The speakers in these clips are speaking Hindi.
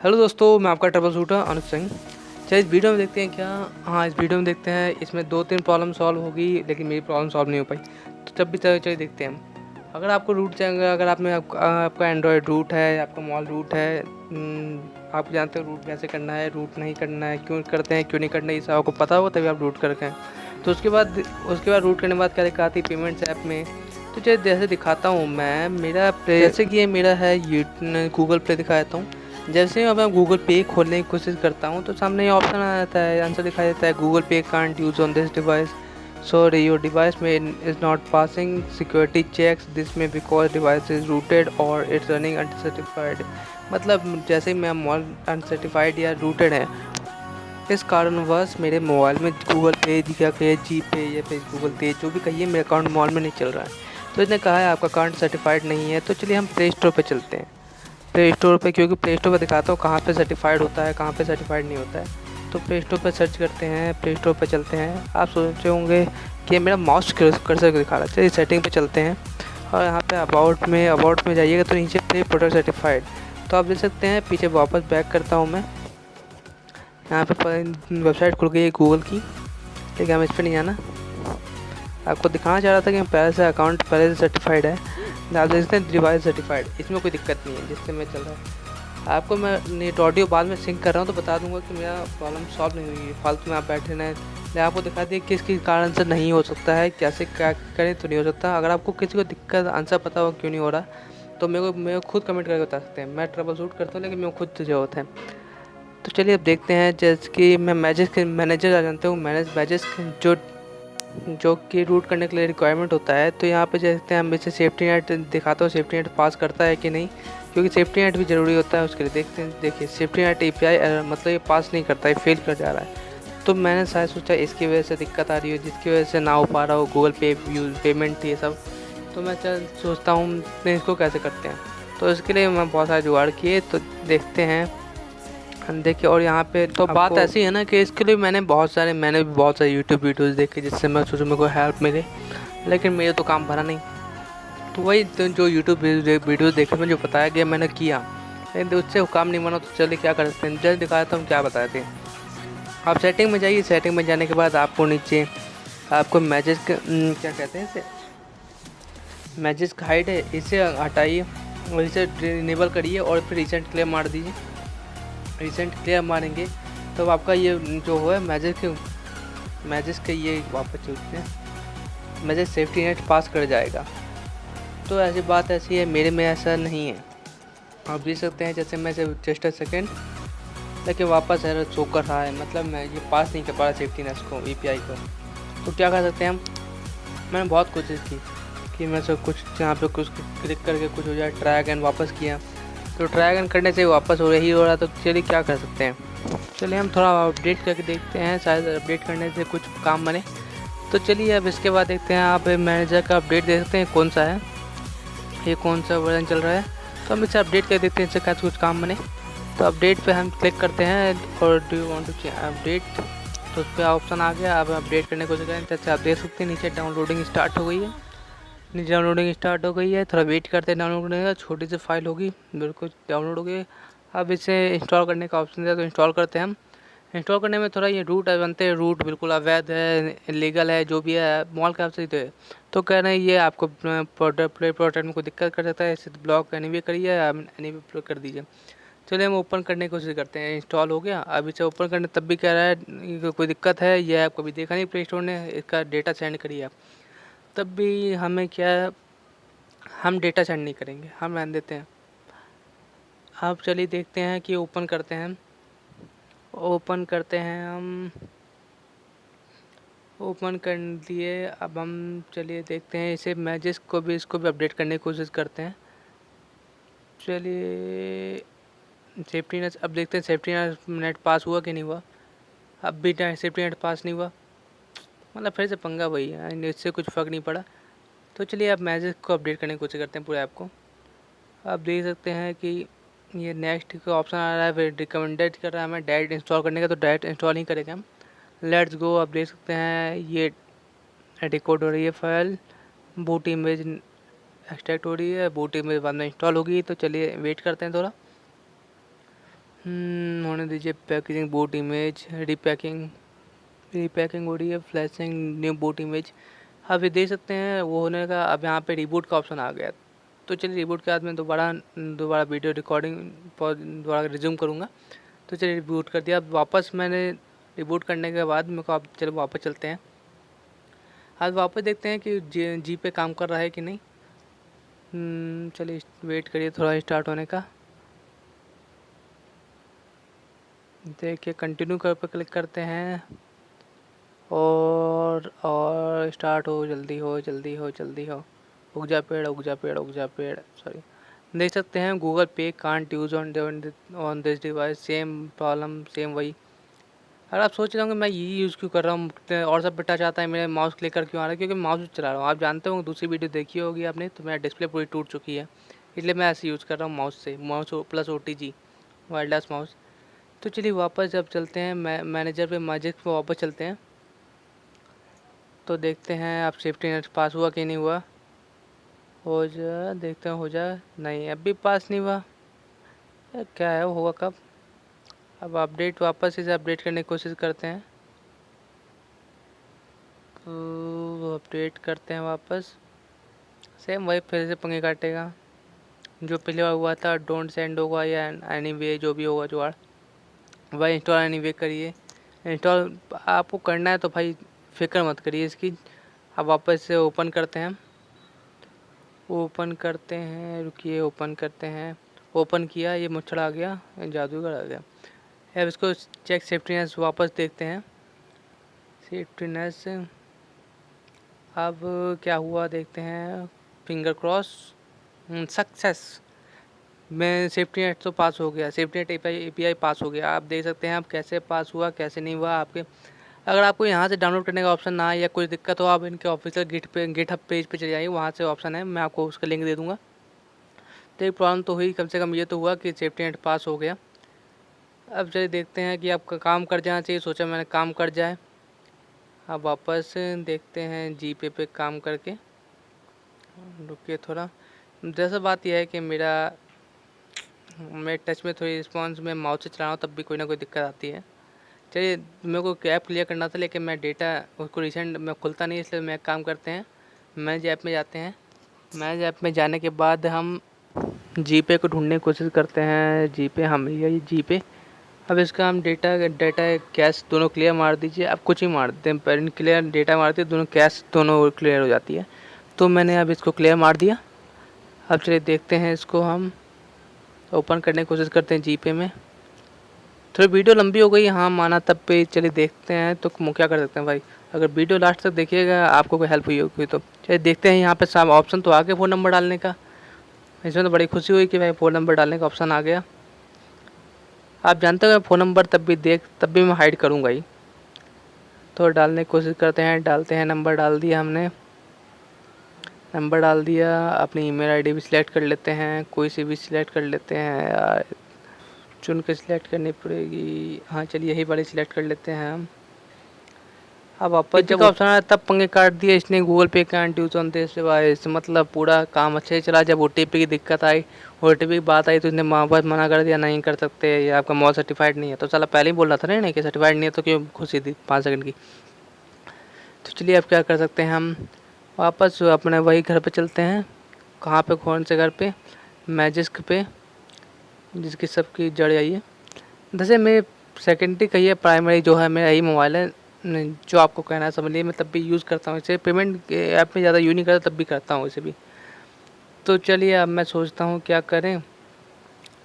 हेलो दोस्तों, मैं आपका ट्रबल शूटर अनुज सिंह। चलिए इस वीडियो में देखते हैं क्या। हाँ, इस वीडियो में देखते हैं, इसमें 2-3 प्रॉब्लम सॉल्व होगी, लेकिन मेरी प्रॉब्लम सॉल्व नहीं हो पाई। तो जब भी चलिए देखते हैं हम। अगर आपको रूट चाहिए, अगर आपका एंड्रॉयड रूट है, आपका मॉल रूट है, आप जानते हो रूट कैसे करना है, रूट नहीं करना है, क्यों करते हैं, क्यों नहीं करना है, ये सब आपको पता होगा तभी आप रूट करके हैं। तो उसके बाद रूट करने के बाद क्या दिखाती है पेमेंट्स ऐप में। तो जैसे दिखाता हूँ मैं, मेरा जैसे कि ये मेरा है गूगल पे दिखा देता हूँ। जैसे ही अब मैं गूगल पे खोलने की कोशिश करता हूँ तो सामने ये ऑप्शन आ जाता है, आंसर दिखाई देता है, Google Pay can't use on this device, sorry your device में is not passing security checks this में बिकॉज डिवाइस इज़ रूटेड और इट्स रनिंग अनसर्टिफाइड। मतलब जैसे ही मैं मॉल अनसर्टिफाइड या रूटेड है, इस कारणवश मेरे मोबाइल में गूगल पे या फिर जी पे या फिर गूगल पे जो भी कहिए, मेरा अकाउंट मॉल में नहीं चल रहा है। तो इसने कहा है आपका अकाउंट सर्टिफाइड नहीं है। तो चलिए हम प्ले स्टोर पर चलते हैं। प्ले स्टोर पे, क्योंकि प्ले स्टोर पे दिखाता हूँ कहाँ पे सर्टिफाइड होता है, कहाँ पे सर्टिफाइड नहीं होता है। तो प्ले स्टोर पे सर्च करते हैं, प्ले स्टोर पे चलते हैं। आप सोचे होंगे कि मेरा माउस कर्सर दिखा रहा है। चलिए सेटिंग पे चलते हैं और यहाँ पे अबाउट में जाइएगा तो नीचे प्ले प्रोडक्ट सर्टिफाइड। तो आप देख सकते हैं, पीछे वापस बैक करता हूँ मैं। यहाँ पे वेबसाइट खुल गई है गूगल की, लेकिन हम इस पर नहीं आना। आपको दिखाना चाह रहा था कि पहले से अकाउंट पहले से सर्टिफाइड है। आप देख सकते हैं डिवाइस सर्टिफाइड, इसमें कोई दिक्कत नहीं है जिससे मैं चल रहा है। आपको मैं नेट ऑडियो बाद में सिंक कर रहा हूँ तो बता दूंगा कि मेरा प्रॉब्लम सॉल्व नहीं हुई है। फालतू में आप बैठे ना, मैं आपको दिखा दिया किस किस कारण से नहीं हो सकता है, कैसे क्या करें तो नहीं हो सकता। अगर आपको किसी को दिक्कत आंसर पता हो क्यों नहीं हो रहा, तो मेरे को खुद कमेंट करके बता सकते हैं। मैं ट्रबल शूट करता हूँ, लेकिन मेरे को खुद से ज़रूरत है। तो चलिए अब देखते हैं। जैसे कि मैं मैजेस के मैनेजर आ जानते हूँ, मैजेस जो जो कि रूट करने के लिए रिक्वायरमेंट होता है। तो यहाँ पे देखते हैं, हम इसे सेफ्टी नेट दिखाता हूँ, सेफ्टी नेट पास करता है कि नहीं, क्योंकि सेफ्टी नेट भी ज़रूरी होता है उसके लिए। देखते हैं, देखिए सेफ्टी नेट API एरर, मतलब ये पास नहीं करता है, फेल कर जा रहा है। तो मैंने शायद सोचा इसकी वजह से दिक्कत आ रही हो, जिसकी वजह से ना हो पा रहा हो गूगल पे यूज पेमेंट ये सब। तो मैं सोचता हूँ इसको कैसे करते हैं। तो इसके लिए मैं बहुत सारे जुगाड़ किए, तो देखते हैं हम। देखिए, और यहाँ पे तो बात ऐसी है ना कि इसके लिए मैंने भी बहुत सारे यूट्यूब वीडियोज़ देखे, जिससे मैं सोचूँ मेरे को हेल्प मिले, लेकिन मेरे तो काम भरा नहीं। तो वही जो यूट्यूब वीडियो देखे में जो बताया गया मैंने किया, लेकिन उससे काम नहीं बना। तो चलिए क्या कर सकते हैं, जल्द दिखाया था हम क्या बताए थे। आप सेटिंग में जाइए, सेटिंग में जाने के बाद आपको नीचे आपको मैसेज क्या कहते हैं इसे, मैसेज का हाइड है, इसे हटाइए और इसे इनेबल करिए और फिर रिसेंट क्लेम मार दीजिए। रिसेंट क्लियर मारेंगे तो आपका ये जो है मैसेज के ये वापस चलते हैं, मैसेज सेफ्टी नेट पास कर जाएगा। तो ऐसी बात ऐसी है, मेरे में ऐसा नहीं है। आप देख सकते हैं, जैसे मैं जस्ट सेकेंड, लेकिन वापस एरर शो कर रहा है, मतलब मैं ये पास नहीं कर पा रहा सेफ्टी नेट को, API को। तो क्या कर सकते हैं हम। मैंने बहुत कोशिश की कि मैं सब कुछ यहाँ पे कुछ क्लिक करके कुछ हो जाए, ट्राई अगेन वापस किया, तो ट्राई अगेन करने से वापस हो रही हो रहा। तो चलिए क्या कर सकते हैं, चलिए हम थोड़ा अपडेट करके देखते हैं, शायद अपडेट करने से कुछ काम बने। तो चलिए अब इसके बाद देखते हैं, आप मैनेजर का अपडेट देख सकते हैं कौन सा है, ये कौन सा वर्जन चल रहा है। तो हम इसे अपडेट कर देते हैं, इससे कैसे कुछ काम बने। तो अपडेट पे हम क्लिक करते हैं और do you want to update, तो उस पर ऑप्शन आ गया। अब अपडेट करने को करें, जैसे आप देख सकते हैं नीचे डाउनलोडिंग स्टार्ट हो गई है। डाउनलोडिंग स्टार्ट हो गई है, थोड़ा वेट करते हैं डाउनलोड होने का। छोटी सी फाइल होगी, बिल्कुल डाउनलोड हो गई। अब इसे इंस्टॉल करने का ऑप्शन है, तो इंस्टॉल करते हैं हम। इंस्टॉल करने में थोड़ा ये रूट बनते हैं, रूट बिल्कुल अवैध है, इलीगल है, जो भी है मॉल का से तो कह रहे हैं ये आपको प्रोडक्ट में कोई दिक्कत कर सकता है, इसे ब्लॉक एनी करिए, एनी कर दीजिए। चलिए हम ओपन करने की कोशिश करते हैं। इंस्टॉल हो गया, अब इसे ओपन करने तब भी कह रहा है कोई दिक्कत है, ये ऐप कभी देखा नहीं प्ले स्टोर ने, इसका डेटा सेंड करिए आप। तब भी हमें क्या, हम डेटा सेंड नहीं करेंगे, हम रहने देते हैं। अब चलिए देखते हैं कि ओपन करते हैं हम। ओपन कर दिए। अब हम चलिए देखते हैं इसे मैसेज को भी, इसको भी अपडेट करने की कोशिश करते हैं। चलिए सेफ्टी नेट, अब देखते हैं सेफ्टी नेट पास हुआ कि नहीं हुआ। अब भी सेफ्टी नेट पास नहीं हुआ, मतलब फिर से पंगा वही है, इससे कुछ फ़र्क नहीं पड़ा। तो चलिए अब मैसेज को अपडेट करने की कोशिश करते हैं पूरे ऐप को। आप देख सकते हैं कि ये नेक्स्ट का ऑप्शन आ रहा है, फिर रिकमेंडेड कर रहा है हमें डायरेक्ट इंस्टॉल करने का, तो डायरेक्ट इंस्टॉल नहीं करेंगे हम। Let's go. आप देख सकते हैं ये डिकोड हो रही है फाइल, बूट इमेज एक्सट्रैक्ट हो रही है, बूट इमेज बाद में इंस्टॉल होगी। तो चलिए वेट करते हैं थोड़ा। होने दीजिए पैकेजिंग बूट इमेज रीपैकिंग हो रही है, फ्लैशिंग न्यू बूट इमेज। आप ये देख सकते हैं वो होने का। अब यहाँ पे रिबूट का ऑप्शन आ गया। तो चलिए रिबूट के बाद में दोबारा वीडियो रिकॉर्डिंग दोबारा रिज्यूम करूँगा। तो चलिए रिबूट कर दिया। अब वापस मैंने रिबूट करने के बाद मेरे को आप चलो वापस चलते हैं। आज वापस देखते हैं कि जी पे काम कर रहा है कि नहीं। चलिए वेट करिए थोड़ा स्टार्ट होने का। देखिए कंटिन्यू कर पे क्लिक करते हैं और स्टार्ट हो, जल्दी हो जल्दी हो जल्दी हो। उग जा पेड़ उग जा पेड़ उग जा पेड़, सॉरी। देख सकते हैं Google Pay can't use on this device, same problem same वही। अगर आप सोच रहे होंगे मैं यही यूज़ क्यों कर रहा हूँ और सब बेटा चाहता है मेरे माउस क्लिक कर क्यों आ रहा है, क्योंकि माउस चला रहा हूँ। आप जानते हो दूसरी वीडियो देखी होगी आपने, तो मेरा डिस्प्ले पूरी टूट चुकी है, इसलिए मैं ऐसे यूज़ कर रहा हूँ माउस से, mouse plus OTG wireless mouse. तो चलिए वापस जब चलते हैं मैनेजर पे मैजिक पे वापस चलते हैं। तो देखते हैं आप सेफ्टी नेट पास हुआ कि नहीं हुआ। हो जा, देखते हैं हो जा। नहीं अब भी पास नहीं हुआ। क्या है वो होगा कब। अब अपडेट वापस इसे अपडेट करने की कोशिश करते हैं। तो अपडेट करते हैं वापस, सेम वही फिर से पंगे काटेगा जो पहले हुआ था। डोंट सेंड होगा या एनी वे जो भी होगा जुगाड़, भाई इंस्टॉल एनी वे करिए। इंस्टॉल आपको करना है तो भाई फिक्र मत करिए इसकी। अब वापस से ओपन करते हैं, रुकिए ओपन करते हैं। ओपन किया, ये मुच्छड़ आ गया, जादूगर आ गया। अब इसको चेक सेफ्टीनेस वापस देखते हैं। सेफ्टीनेस अब क्या हुआ देखते हैं। फिंगर क्रॉस सक्सेस में सेफ्टी नेट तो पास हो गया, सेफ्टी नेट API पास हो गया। आप देख सकते हैं आप कैसे पास हुआ कैसे नहीं हुआ आपके। अगर आपको यहाँ से डाउनलोड करने का ऑप्शन ना आए या कोई दिक्कत हो, आप इनके ऑफिशियल गिटहब पेज पे चले जाइए, वहाँ से ऑप्शन है, मैं आपको उसका लिंक दे दूँगा। तो एक प्रॉब्लम तो हुई, कम से कम ये तो हुआ कि सेफ्टी नेट पास हो गया। अब चलिए देखते हैं कि आपका काम कर जाना चाहिए, सोचा मैंने काम कर जाए। अब वापस देखते हैं जीपे पे काम करके। रुकिए थोड़ा, दरअसल बात यह है कि मैं टच में थोड़ी रिस्पॉन्स में माउस से चला रहा हूँ तब भी कोई ना कोई दिक्कत आती है। चलिए मेरे को ऐप क्लियर करना था, लेकिन मैं डेटा उसको रिसेंट में खुलता नहीं, इसलिए मैं काम करते हैं मैनेज ऐप में जाते हैं। मैनेज ऐप में जाने के बाद हम जीपे को ढूंढने की कोशिश करते हैं। जीपे हम यही जीपे। अब इसका हम डेटा कैश दोनों क्लियर मार दीजिए। अब कुछ ही मार देते हैं, पेरेंट क्लियर डेटा मारते हैं, दोनों कैश दोनों क्लियर हो जाती है। तो मैंने अब इसको क्लियर मार दिया। अब चलिए देखते हैं, इसको हम ओपन करने की कोशिश करते हैं जीपे में। थोड़ी वीडियो लंबी हो गई, हाँ माना, तब पे चलिए देखते हैं। तो क्या कर सकते हैं भाई, अगर वीडियो लास्ट तक देखिएगा आपको कोई हेल्प हुई होगी तो। चलिए देखते हैं, यहाँ पे सब ऑप्शन तो आ गया फ़ोन नंबर डालने का। इसमें तो बड़ी खुशी हुई कि भाई फ़ोन नंबर डालने का ऑप्शन आ गया। आप जानते हो फ़ोन नंबर तब भी मैं हाइड करूँगा ही। तो डालने की कोशिश करते हैं, डालते हैं, नंबर डाल दिया हमने, नंबर डाल दिया। अपनी ईमेल आईडी भी सिलेक्ट कर लेते हैं, कोई सी भी सिलेक्ट कर लेते हैं यार, चुन के सिलेक्ट करनी पड़ेगी। हाँ चलिए यही वाली सिलेक्ट कर लेते हैं हम। अब वापस जब ऑप्शन आया तब पंगे काट दिए इसने, Google Pay can't use on this device. मतलब पूरा काम अच्छे से चला, जब OTP की दिक्कत आई, OTP की बात आई तो इसने वापस मना कर दिया, नहीं कर सकते, ये आपका मॉल सर्टिफाइड नहीं है। तो चला पहले ही बोल रहा था ना कि सर्टिफाइड नहीं है, तो क्यों खुशी थी 5 सेकंड की। तो चलिए अब क्या कर सकते हैं, हम वापस अपने वही घर पे चलते हैं। कहाँ पे, कौन से घर पे, मैजिस्क पे, जिसकी सबकी जड़ यही है। जैसे मैं सेकेंडरी कहिए प्राइमरी जो है मेरा यही मोबाइल है, जो आपको कहना है समझ लिए। मैं तब भी यूज़ करता हूँ इसे, पेमेंट के ऐप में ज़्यादा यूज़ नहीं करता, तब भी करता हूँ इसे भी। तो चलिए अब मैं सोचता हूँ क्या करें।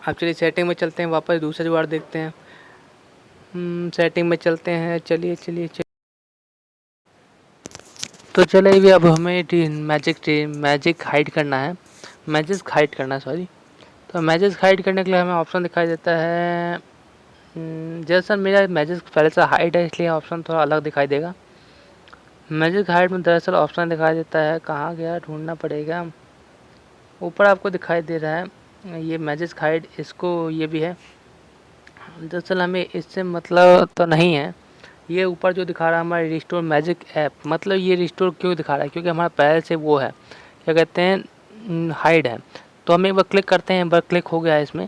अब चलिए सेटिंग में चलते हैं, वापस दूसरा जुगाड़ देखते हैं। सेटिंग में चलते हैं, चलिए चलिए चलिए। तो चलिए भी अब हमें मैजिक हाइड करना है, मैजिक हाइड करना है सॉरी। तो मैजिक हाइड करने के लिए हमें ऑप्शन दिखाई देता है। जैसा मेरा मैजिक पहले से हाइड है, इसलिए ऑप्शन थोड़ा अलग दिखाई देगा। मैजिक हाइड में दरअसल ऑप्शन दिखाई देता है, कहाँ गया, ढूंढना पड़ेगा। ऊपर आपको दिखाई दे रहा है ये मैजिक हाइड, इसको ये भी है। दरअसल हमें इससे मतलब तो नहीं है। ये ऊपर जो दिखा रहा है हमारा रिस्टोर मैजिक ऐप, मतलब ये रिस्टोर क्यों दिखा रहा है, क्योंकि हमारा पहले से वो है, क्या कहते हैं, हाइड है। तो हम एक बार क्लिक करते हैं, एक बार क्लिक हो गया है इसमें,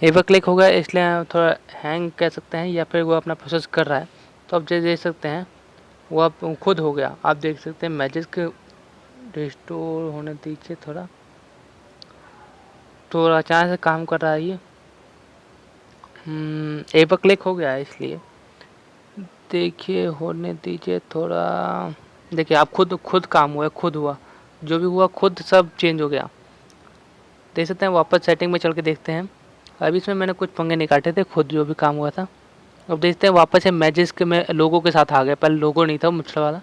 एक बार क्लिक हो गया, इसलिए थोड़ा हैंग कह सकते हैं या फिर वो अपना प्रोसेस कर रहा है। तो आप जैसे देख सकते हैं वो आप खुद हो गया। आप देख सकते हैं मैजिक रिस्टोर होने दीजिए, थोड़ा अचानक से काम कर रहा है ये। एक बार क्लिक हो गया है, इसलिए देखिए होने दीजिए थोड़ा। देखिए आप खुद काम हुआ, खुद हुआ, जो भी हुआ खुद सब चेंज हो गया। देख सकते हैं, वापस सेटिंग में चल के देखते हैं। अभी इसमें मैंने कुछ पंगे नहीं काटे थे, खुद जो भी काम हुआ था। अब देखते हैं वापस से मैजिक में लोगों के साथ आ गया, पहले लोगो नहीं था मुझसे वाला।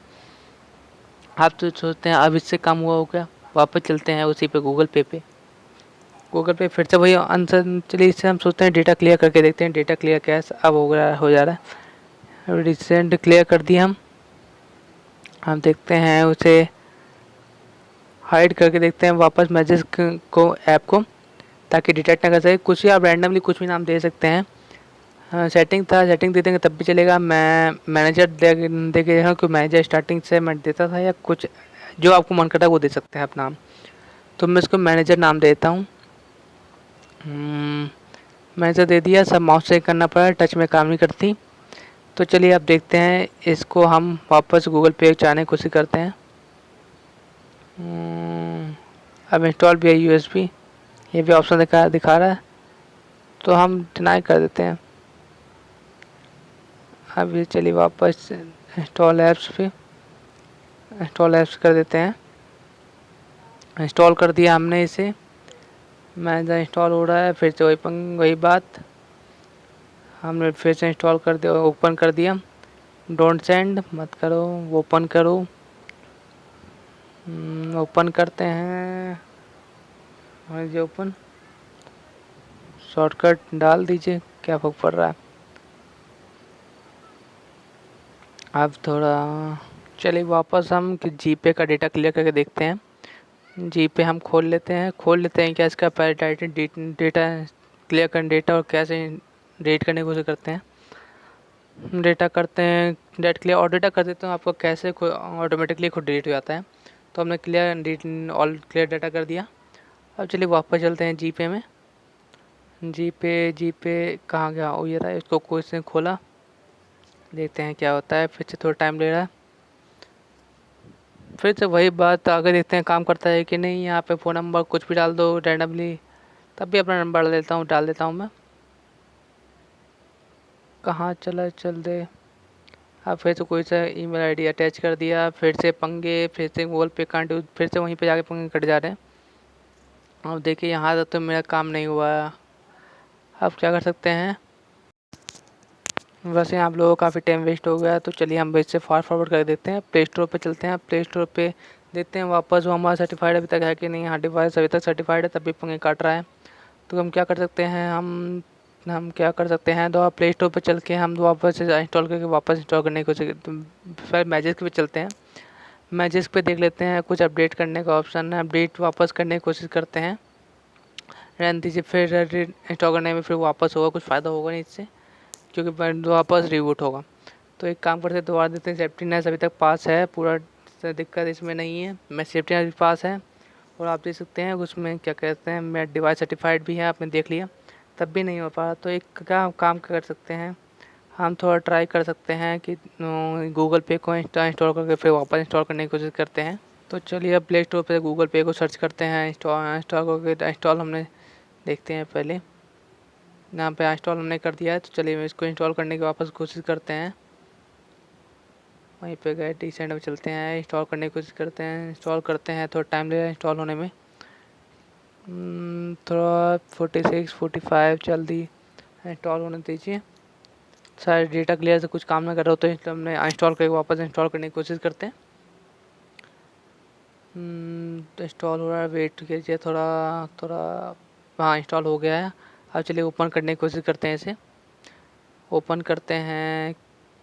आप तो सोचते हैं अब इससे काम हुआ हो क्या। वापस चलते हैं उसी पे गूगल पे फिर से वही आंसर। चलिए इससे हम सोचते हैं डेटा क्लियर करके देखते हैं। डेटा क्लियर कैश अब हो जा रहा है। रिसेंट क्लियर कर दिया हम देखते हैं उसे हाइड करके देखते हैं वापस मैसेज को, ऐप को, ताकि डिटेक्ट ना कर सके। कुछ भी आप रैंडमली कुछ भी नाम दे सकते हैं। सेटिंग था, सेटिंग दे देंगे तब भी चलेगा। मैं मैनेजर दे के देखा कि मैनेजर स्टार्टिंग से मैं देता था, या कुछ जो आपको मन करता है वो दे सकते हैं आप नाम। तो मैं इसको मैनेजर नाम देता हूँ। मैनेजर दे दिया। सब माउस से करना पड़ा, टच में काम नहीं करती। तो चलिए अब देखते हैं इसको हम वापस गूगल पे चाहने की कोशिश करते हैं। अब इंस्टॉल भी है USB, ये भी ऑप्शन दिखा रहा है, तो हम डिनाई कर देते हैं। अब ये चलिए वापस इंस्टॉल ऐप्स कर देते हैं। इंस्टॉल कर दिया हमने इसे। मैनेजर इंस्टॉल हो रहा है, फिर से वही बात। हमने फिर से इंस्टॉल कर दिया, ओपन कर दिया। डोंट सेंड मत करो, ओपन करो। ओपन करते हैं, ये ओपन। शॉर्टकट डाल दीजिए, क्या फर्क पड़ रहा है। अब थोड़ा चलिए वापस हम जीपे का डेटा क्लियर करके देखते हैं। जीपे हम खोल लेते हैं क्या इसका डेटा क्लियर कर, डेटा और कैसे रेट करने की कोशिश करते हैं। डेटा करते हैं, डेट क्लियर और डेटा कर देते हैं। आपको कैसे ऑटोमेटिकली खुद डिलीट हो जाता है। तो हमने ऑल क्लियर डाटा कर दिया। अब चलिए वापस चलते हैं जीपे में। जीपे कहाँ गया, ये रहा। इसको कोई से खोला, देखते हैं क्या होता है। फिर से थोड़ा टाइम ले रहा है। फिर से वही बात, आगे देखते हैं काम करता है कि नहीं। यहाँ पे फ़ोन नंबर कुछ भी डाल दो रैंडमली, तब भी अपना नंबर डाल देता हूँ मैं। कहाँ चल दे। अब फिर से कोई सा ईमेल आईडी अटैच कर दिया। फिर से पंगे, फिर से गूगल पे कांट, फिर से वहीं पे जाके पंगे कट जा रहे हैं। अब देखिए यहाँ तक तो मेरा काम नहीं हुआ। अब क्या कर सकते हैं। वैसे आप लोगों का काफ़ी टाइम वेस्ट हो गया, तो चलिए हम इससे फॉरवर्ड कर देते हैं। प्ले स्टोर पे चलते हैं। प्ले स्टोर पे देखते हैं वापस वो हमारा सर्टिफाइड अभी तक है कि नहीं। हाँ, डिवाइस अभी तक सर्टिफाइड है, तभी पंगे काट रहा है। तो हम क्या कर सकते हैं, हम क्या कर सकते हैं, तो प्ले स्टोर पर चल के हम वापस इंस्टॉल करके वापस इंस्टॉल करने की कोशिश। फिर मैजिक पे चलते हैं। मैजिक पे देख लेते हैं कुछ अपडेट करने का ऑप्शन है। अपडेट वापस करने की कोशिश करते हैं। रहने दीजिए, फिर इंस्टॉल करने में फिर वापस होगा, कुछ फ़ायदा होगा नहीं इससे, क्योंकि वापस रिबूट होगा। तो एक काम करते हैं, दोबारा देते हैं। सेफ्टीनेस अभी तक पास है, पूरा दिक्कत इसमें नहीं है। मैं सेफ्टीनेस भी पास है। और आप देख सकते हैं उसमें क्या कहते हैं, मैं डिवाइस सर्टिफाइड भी है, आपने देख लिया, तब भी नहीं हो पा। तो एक क्या काम कर सकते हैं, हम थोड़ा ट्राई कर सकते हैं कि गूगल पे को इंस्टॉल करके फिर वापस इंस्टॉल करने की कोशिश करते हैं। तो चलिए अब प्ले स्टोर पर गूगल पे को सर्च करते हैं। इंस्टॉल करके इंस्टॉल हमने देखते हैं पहले। यहाँ पे इंस्टॉल हमने कर दिया है, तो चलिए इसको इंस्टॉल करने की वापस कोशिश करते हैं। वहीं पे गए डिसेंट में चलते हैं, इंस्टॉल करने की कोशिश करते हैं। इंस्टॉल करते हैं, थोड़ा टाइम लगेगा इंस्टॉल होने में। थोड़ा 46 45 जल्दी इंस्टॉल होने दीजिए। सारे डेटा क्लियर से कुछ काम ना कर रहा हो तो इसलिए हमने इंस्टॉल करके वापस इंस्टॉल करने की कोशिश करते हैं। तो इंस्टॉल हो रहा है, वेट कीजिए थोड़ा। हाँ, इंस्टॉल हो गया है। अब चलिए ओपन करने की कोशिश करते हैं इसे। ओपन करते हैं,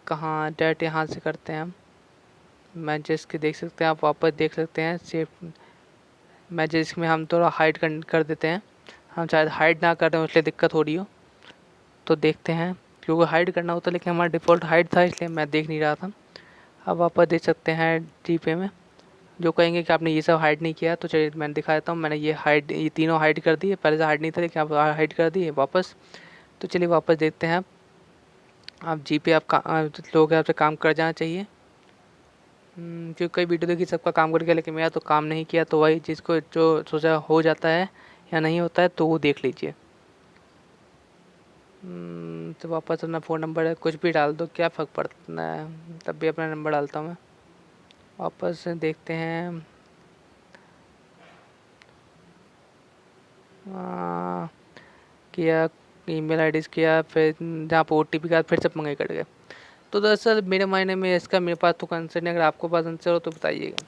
कहाँ डेट, यहाँ से करते हैं हम। मैसेज के देख सकते हैं आप, वापस देख सकते हैं। सेव मैसेज में हम थोड़ा हाइड कर देते हैं। हम शायद हाइड ना कर रहे हो इसलिए दिक्कत हो रही हो, तो देखते हैं। क्योंकि हाइड करना होता, लेकिन हमारा डिफ़ॉल्ट हाइड था इसलिए मैं देख नहीं रहा था। अब वापस देख सकते हैं जीपे में। जो कहेंगे कि आपने ये सब हाइड नहीं किया, तो चलिए मैं दिखा देता हूँ। मैंने ये तीनों हाइड कर दिए, पहले से हाइड नहीं था लेकिन आप हाइड कर दिए वापस। तो चलिए वापस देखते हैं। आप जी पे आप लोग आपसे काम कर जाना चाहिए, क्योंकि कई वीडियो देखी सबका काम कर गया लेकिन मेरा तो काम नहीं किया। तो वही चीज़ को जो सोचा हो जाता है या नहीं होता है तो वो देख लीजिए। तो वापस अपना फ़ोन नंबर है कुछ भी डाल दो, क्या फ़र्क पड़ता है, तब भी अपना नंबर डालता हूँ मैं। वापस देखते हैं। किया, ईमेल आईडीज़ किया, फिर जहाँ पर OTP का फिर सब मंगाई कट गए। तो दरअसल मेरे मायने में इसका मेरे पास तो आंसर नहीं। अगर आपको पास आंसर हो तो बताइएगा,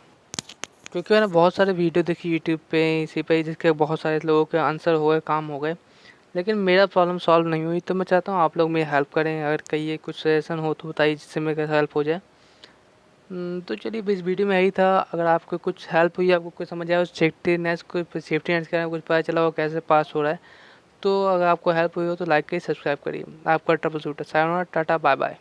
क्योंकि मैंने बहुत सारे वीडियो देखी यूट्यूब पे इसी पे जिसके बहुत सारे लोगों के आंसर हो गए, काम हो गए, लेकिन मेरा प्रॉब्लम सॉल्व नहीं हुई। तो मैं चाहता हूँ आप लोग मेरी हेल्प करें। अगर कहीं कुछ सजेशन हो तो बताइए जिससे मेरी हेल्प हो जाए। तो चलिए इस वीडियो में यही था। अगर आपको कुछ हेल्प हुई, आपको कुछ समझ आया, सेफ्टी नेट के बारे में कुछ पता चला हो कैसे पास हो रहा है, तो अगर आपको हेल्प हुई हो तो लाइक करिए, सब्सक्राइब करिए। आपका trouble shooter. Sayonara, tata, bye bye.